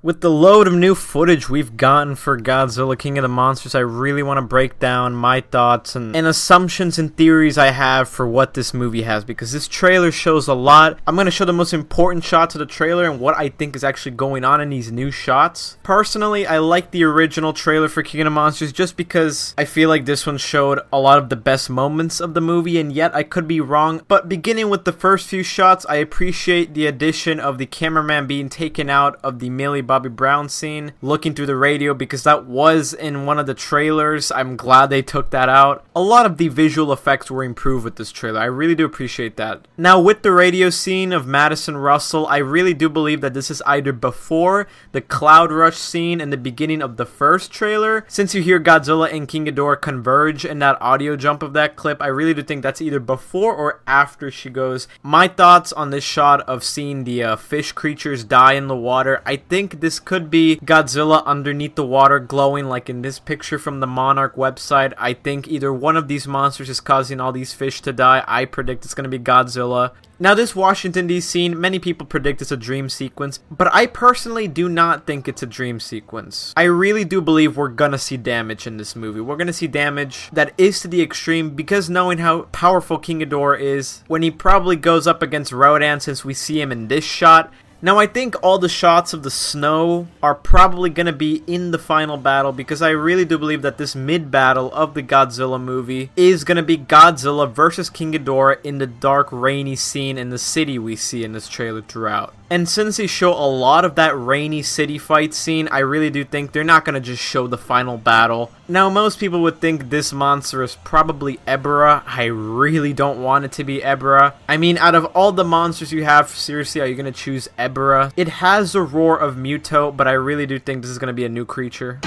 With the load of new footage we've gotten for Godzilla King of the Monsters, I really want to break down my thoughts and assumptions and theories I have for what this movie has, because this trailer shows a lot. I'm going to show the most important shots of the trailer and what I think is actually going on in these new shots. Personally, I like the original trailer for King of the Monsters just because I feel like this one showed a lot of the best moments of the movie, and yet I could be wrong. But beginning with the first few shots, I appreciate the addition of the cameraman being taken out of the Millie Bobby Brown scene, looking through the radio, because that was in one of the trailers. I'm glad they took that out. A lot of the visual effects were improved with this trailer. I really do appreciate that. Now, with the radio scene of Madison Russell, I really do believe that this is either before the Cloud Rush scene in the beginning of the first trailer. Since you hear Godzilla and King Ghidorah converge in that audio jump of that clip, I really do think that's either before or after she goes. My thoughts on this shot of seeing the fish creatures die in the water, I think this could be Godzilla underneath the water glowing like in this picture from the Monarch website. I think either one of these monsters is causing all these fish to die. I predict it's going to be Godzilla. Now, this Washington DC scene, many people predict it's a dream sequence, but I personally do not think it's a dream sequence. I really do believe we're gonna see damage in this movie. We're gonna see damage that is to the extreme, because knowing how powerful King Ghidorah is, when he probably goes up against Rodan, since we see him in this shot. Now, I think all the shots of the snow are probably going to be in the final battle, because I really do believe that this mid-battle of the Godzilla movie is going to be Godzilla versus King Ghidorah in the dark, rainy scene in the city we see in this trailer throughout. And since they show a lot of that rainy city fight scene, I really do think they're not going to just show the final battle. Now, most people would think this monster is probably Ebra. I really don't want it to be Ebra. I mean, out of all the monsters you have, seriously, are you going to choose Ebra? It has the roar of Muto, but I really do think this is going to be a new creature.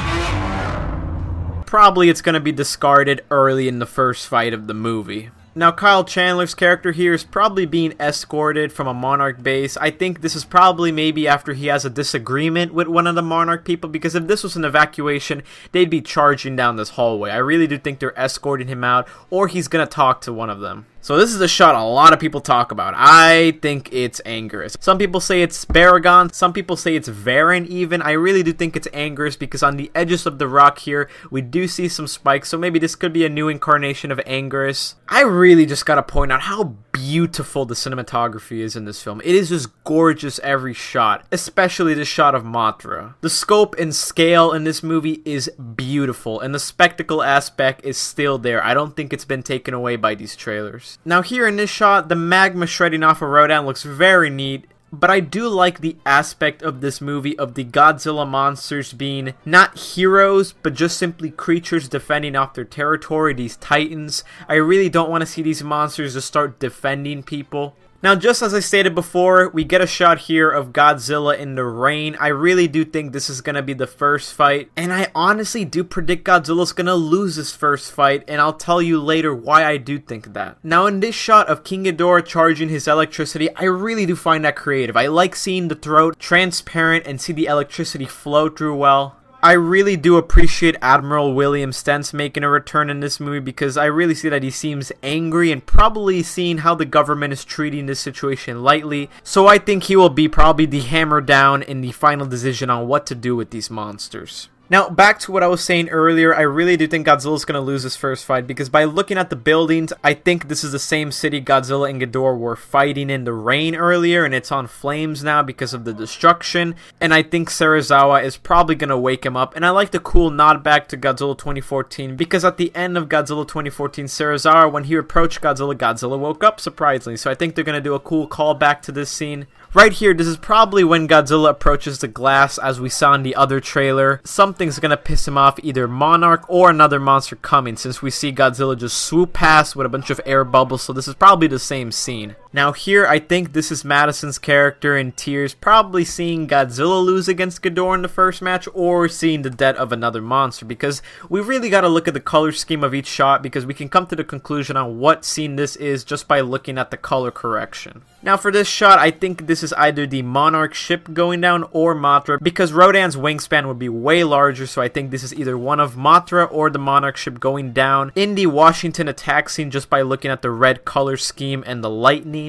Probably it's going to be discarded early in the first fight of the movie. Now, Kyle Chandler's character here is probably being escorted from a Monarch base. I think this is probably maybe after he has a disagreement with one of the Monarch people, because if this was an evacuation, they'd be charging down this hallway. I really do think they're escorting him out, or he's gonna talk to one of them. So this is a shot a lot of people talk about. I think it's Anguirus. Some people say it's Baragon. Some people say it's Varan even. I really do think it's Anguirus, because on the edges of the rock here, we do see some spikes. So maybe this could be a new incarnation of Anguirus. I really just gotta point out how beautiful the cinematography is in this film. It is just gorgeous every shot, especially the shot of Mothra. The scope and scale in this movie is beautiful, and the spectacle aspect is still there. I don't think it's been taken away by these trailers. Now, here in this shot, the magma shredding off of Rodan looks very neat, but I do like the aspect of this movie of the Godzilla monsters being not heroes, but just simply creatures defending off their territory, these titans. I really don't want to see these monsters just start defending people. Now, just as I stated before, we get a shot here of Godzilla in the rain. I really do think this is going to be the first fight, and I honestly do predict Godzilla's going to lose this first fight, and I'll tell you later why I do think that. Now, in this shot of King Ghidorah charging his electricity, I really do find that creative. I like seeing the throat transparent and see the electricity flow through well. I really do appreciate Admiral William Stentz making a return in this movie, because I really see that he seems angry and probably seeing how the government is treating this situation lightly. So I think he will be probably the hammer down in the final decision on what to do with these monsters. Now, back to what I was saying earlier, I really do think Godzilla's going to lose this first fight, because by looking at the buildings, I think this is the same city Godzilla and Ghidorah were fighting in the rain earlier, and it's on flames now because of the destruction, and I think Serizawa is probably going to wake him up. And I like the cool nod back to Godzilla 2014, because at the end of Godzilla 2014, Serizawa, when he approached Godzilla, Godzilla woke up, surprisingly, so I think they're going to do a cool callback to this scene. Right here, this is probably when Godzilla approaches the glass, as we saw in the other trailer. Something's gonna piss him off, either Monarch or another monster coming, since we see Godzilla just swoop past with a bunch of air bubbles, so this is probably the same scene. Now here, I think this is Madison's character in tears, probably seeing Godzilla lose against Ghidorah in the first match, or seeing the death of another monster, because we really gotta look at the color scheme of each shot, because we can come to the conclusion on what scene this is just by looking at the color correction. Now for this shot, I think this is either the Monarch ship going down or Mothra, because Rodan's wingspan would be way larger, so I think this is either one of Mothra or the Monarch ship going down in the Washington attack scene, just by looking at the red color scheme and the lightning.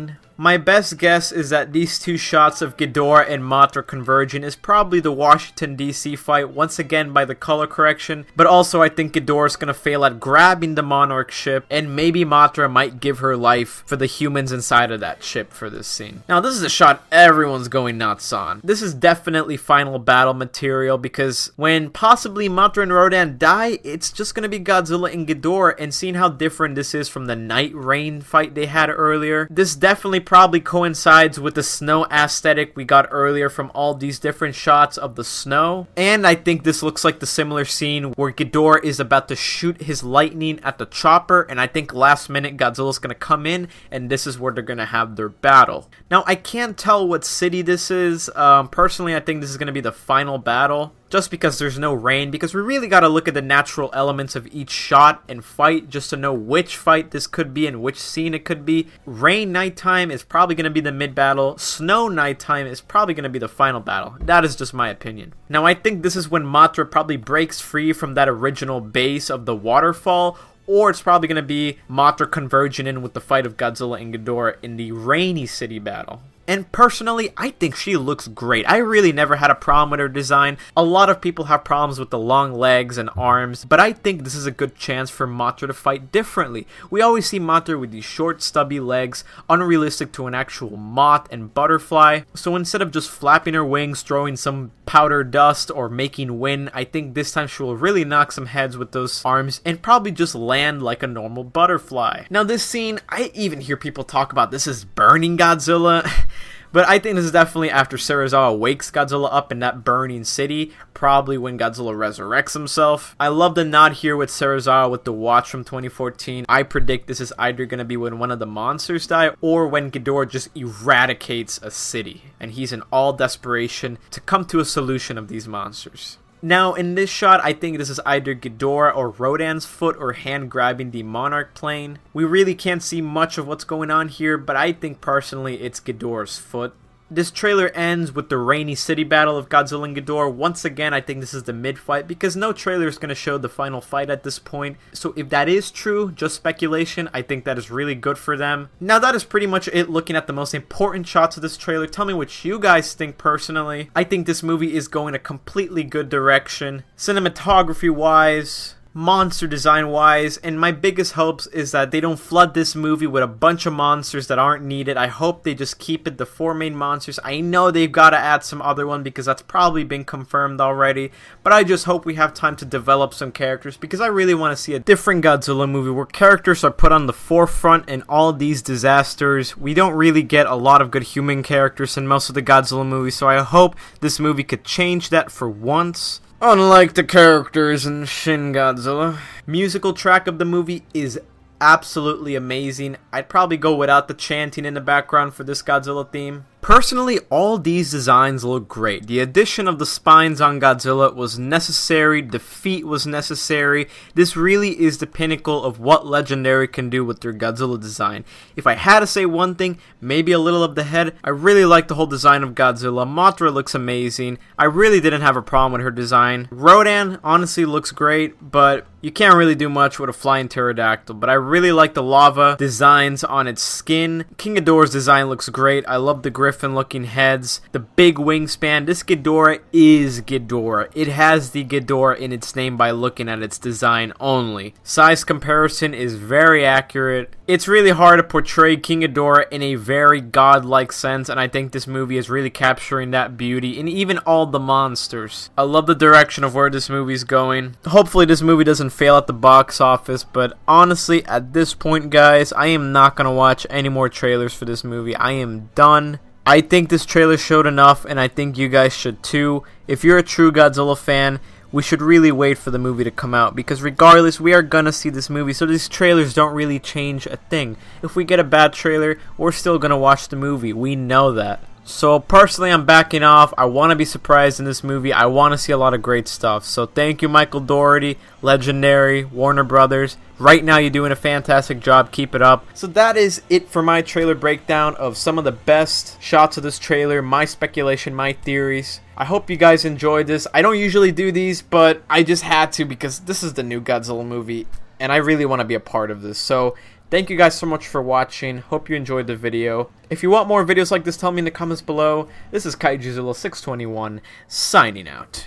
My best guess is that these two shots of Ghidorah and Mothra converging is probably the Washington DC fight, once again by the color correction, but also I think Ghidorah's gonna fail at grabbing the Monarch ship, and maybe Mothra might give her life for the humans inside of that ship for this scene. Now this is a shot everyone's going nuts on. This is definitely final battle material, because when possibly Mothra and Rodan die, it's just gonna be Godzilla and Ghidorah, and seeing how different this is from the night rain fight they had earlier, this definitely probably coincides with the snow aesthetic we got earlier from all these different shots of the snow. And I think this looks like the similar scene where Ghidorah is about to shoot his lightning at the chopper, and I think last minute Godzilla's gonna come in, and this is where they're gonna have their battle. Now I can't tell what city this is. Personally I think this is gonna be the final battle, just because there's no rain, because we really got to look at the natural elements of each shot and fight just to know which fight this could be and which scene it could be. Rain nighttime is probably going to be the mid-battle. Snow nighttime is probably going to be the final battle. That is just my opinion. Now I think this is when Mothra probably breaks free from that original base of the waterfall, or it's probably going to be Mothra converging in with the fight of Godzilla and Ghidorah in the rainy city battle. And personally, I think she looks great. I really never had a problem with her design. A lot of people have problems with the long legs and arms, but I think this is a good chance for Mothra to fight differently. We always see Mothra with these short, stubby legs, unrealistic to an actual moth and butterfly. So instead of just flapping her wings, throwing some powder dust, or making wind, I think this time she will really knock some heads with those arms and probably just land like a normal butterfly. Now this scene, I even hear people talk about this as burning Godzilla. But I think this is definitely after Serizawa wakes Godzilla up in that burning city, probably when Godzilla resurrects himself. I love the nod here with Serizawa with the watch from 2014. I predict this is either going to be when one of the monsters die, or when Ghidorah just eradicates a city, and he's in all desperation to come to a solution of these monsters. Now, in this shot, I think this is either Ghidorah or Rodan's foot or hand grabbing the Monarch plane. We really can't see much of what's going on here, but I think personally it's Ghidorah's foot. This trailer ends with the rainy city battle of Godzilla and Ghidorah. Once again, I think this is the mid-fight, because no trailer is going to show the final fight at this point. So if that is true, just speculation, I think that is really good for them. Now that is pretty much it looking at the most important shots of this trailer. Tell me what you guys think personally. I think this movie is going a completely good direction. Cinematography-wise, monster design wise, and my biggest hopes is that they don't flood this movie with a bunch of monsters that aren't needed. I hope they just keep it the 4 main monsters. I know they've got to add some other one because that's probably been confirmed already, but I just hope we have time to develop some characters, because I really want to see a different Godzilla movie where characters are put on the forefront in all these disasters. We don't really get a lot of good human characters in most of the Godzilla movies, so I hope this movie could change that for once. Unlike the characters in Shin Godzilla. Musical track of the movie is absolutely amazing. I'd probably go without the chanting in the background for this Godzilla theme. Personally, all these designs look great. The addition of the spines on Godzilla was necessary, the feet was necessary. This really is the pinnacle of what Legendary can do with their Godzilla design. If I had to say one thing, maybe a little of the head. I really like the whole design of Godzilla. Mothra looks amazing. I really didn't have a problem with her design. Rodan honestly looks great, but you can't really do much with a flying pterodactyl. But I really like the lava designs on its skin. King Ghidorah's design looks great. I love the griffin looking heads, the big wingspan. This Ghidorah is Ghidorah. It has the Ghidorah in its name by looking at its design only. Size comparison is very accurate. It's really hard to portray King Ghidorah in a very godlike sense, and I think this movie is really capturing that beauty in even all the monsters. I love the direction of where this movie's going. Hopefully this movie doesn't fail at the box office, but honestly at this point guys, I am not gonna watch any more trailers for this movie. I am done. I think this trailer showed enough, and I think you guys should too. If you're a true Godzilla fan, we should really wait for the movie to come out, because regardless, we are gonna see this movie, so these trailers don't really change a thing. If we get a bad trailer, we're still gonna watch the movie. We know that. So personally, I'm backing off. I want to be surprised in this movie. I want to see a lot of great stuff. So thank you, Michael Dougherty, Legendary, Warner Brothers. Right now, you're doing a fantastic job. Keep it up. So that is it for my trailer breakdown of some of the best shots of this trailer, my speculation, my theories. I hope you guys enjoyed this. I don't usually do these, but I just had to because this is the new Godzilla movie, and I really want to be a part of this. So Thank you guys so much for watching. Hope you enjoyed the video. If you want more videos like this, tell me in the comments below. This is Godzilla 621 signing out.